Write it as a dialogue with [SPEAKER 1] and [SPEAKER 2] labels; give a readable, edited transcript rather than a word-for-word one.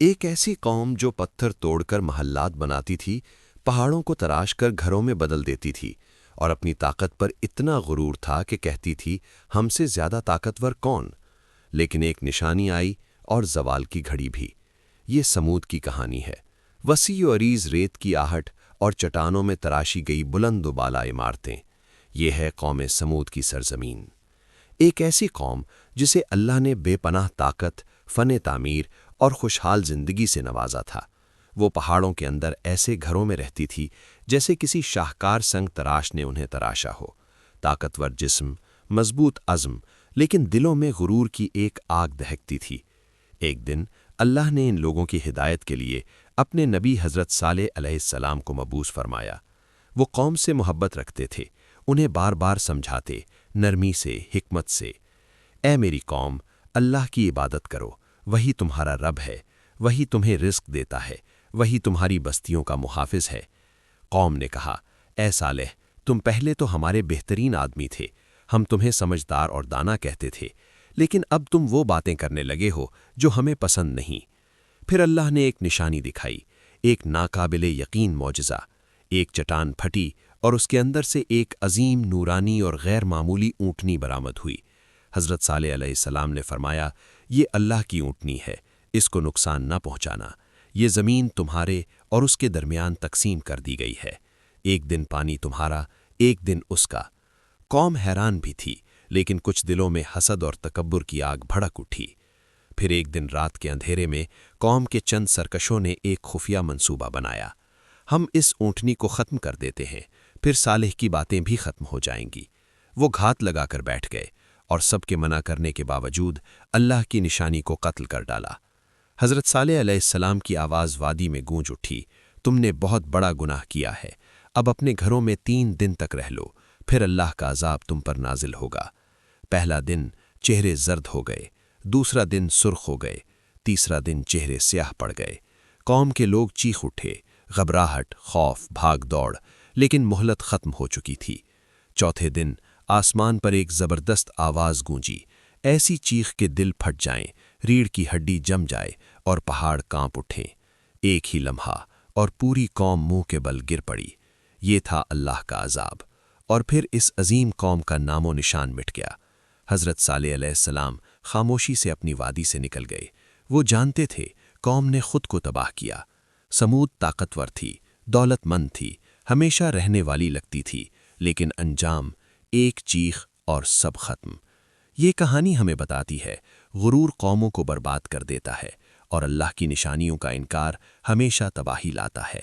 [SPEAKER 1] ایک ایسی قوم جو پتھر توڑ کر محلات بناتی تھی، پہاڑوں کو تراش کر گھروں میں بدل دیتی تھی، اور اپنی طاقت پر اتنا غرور تھا کہ کہتی تھی ہم سے زیادہ طاقتور کون؟ لیکن ایک نشانی آئی اور زوال کی گھڑی بھی۔ یہ سمود کی کہانی ہے۔ وسیع و عریض ریت کی آہٹ اور چٹانوں میں تراشی گئی بلند و بالا عمارتیں، یہ ہے قوم سمود کی سرزمین۔ ایک ایسی قوم جسے اللہ نے بے پناہ طاقت، فن تعمیر اور خوشحال زندگی سے نوازا تھا۔ وہ پہاڑوں کے اندر ایسے گھروں میں رہتی تھی جیسے کسی شاہکار سنگ تراش نے انہیں تراشا ہو۔ طاقتور جسم، مضبوط عزم، لیکن دلوں میں غرور کی ایک آگ دہکتی تھی۔ ایک دن اللہ نے ان لوگوں کی ہدایت کے لیے اپنے نبی حضرت صالح علیہ السلام کو مبعوث فرمایا۔ وہ قوم سے محبت رکھتے تھے، انہیں بار بار سمجھاتے، نرمی سے، حکمت سے۔ اے میری قوم، اللہ کی عبادت کرو، وہی تمہارا رب ہے، وہی تمہیں رزق دیتا ہے، وہی تمہاری بستیوں کا محافظ ہے۔ قوم نے کہا، اے صالح، تم پہلے تو ہمارے بہترین آدمی تھے، ہم تمہیں سمجھدار اور دانا کہتے تھے، لیکن اب تم وہ باتیں کرنے لگے ہو جو ہمیں پسند نہیں۔ پھر اللہ نے ایک نشانی دکھائی، ایک ناقابل یقین معجزہ۔ ایک چٹان پھٹی اور اس کے اندر سے ایک عظیم نورانی اور غیر معمولی اونٹنی برآمد ہوئی۔ حضرت صالح علیہ السلام نے فرمایا، یہ اللہ کی اونٹنی ہے، اس کو نقصان نہ پہنچانا۔ یہ زمین تمہارے اور اس کے درمیان تقسیم کر دی گئی ہے، ایک دن پانی تمہارا، ایک دن اس کا۔ قوم حیران بھی تھی، لیکن کچھ دلوں میں حسد اور تکبر کی آگ بھڑک اٹھی۔ پھر ایک دن رات کے اندھیرے میں قوم کے چند سرکشوں نے ایک خفیہ منصوبہ بنایا۔ ہم اس اونٹنی کو ختم کر دیتے ہیں، پھر صالح کی باتیں بھی ختم ہو جائیں گی۔ وہ گھات لگا کر بیٹھ گئے اور سب کے منع کرنے کے باوجود اللہ کی نشانی کو قتل کر ڈالا۔ حضرت صالح علیہ السلام کی آواز وادی میں گونج اٹھی، تم نے بہت بڑا گناہ کیا ہے، اب اپنے گھروں میں 3 دن تک رہ لو، پھر اللہ کا عذاب تم پر نازل ہوگا۔ پہلا دن چہرے زرد ہو گئے، دوسرا دن سرخ ہو گئے، تیسرا دن چہرے سیاہ پڑ گئے۔ قوم کے لوگ چیخ اٹھے، گھبراہٹ، خوف، بھاگ دوڑ، لیکن مہلت ختم ہو چکی تھی۔ چوتھے دن آسمان پر ایک زبردست آواز گونجی، ایسی چیخ کہ دل پھٹ جائیں، ریڑھ کی ہڈی جم جائے اور پہاڑ کانپ اٹھیں۔ ایک ہی لمحہ اور پوری قوم منہ کے بل گر پڑی۔ یہ تھا اللہ کا عذاب، اور پھر اس عظیم قوم کا نام و نشان مٹ گیا۔ حضرت صالح علیہ السلام خاموشی سے اپنی وادی سے نکل گئے۔ وہ جانتے تھے قوم نے خود کو تباہ کیا۔ سمود طاقتور تھی، دولت مند تھی، ہمیشہ رہنے والی لگتی تھی، لیکن انجام ایک چیخ اور سب ختم۔ یہ کہانی ہمیں بتاتی ہے، غرور قوموں کو برباد کر دیتا ہے، اور اللہ کی نشانیوں کا انکار ہمیشہ تباہی لاتا ہے۔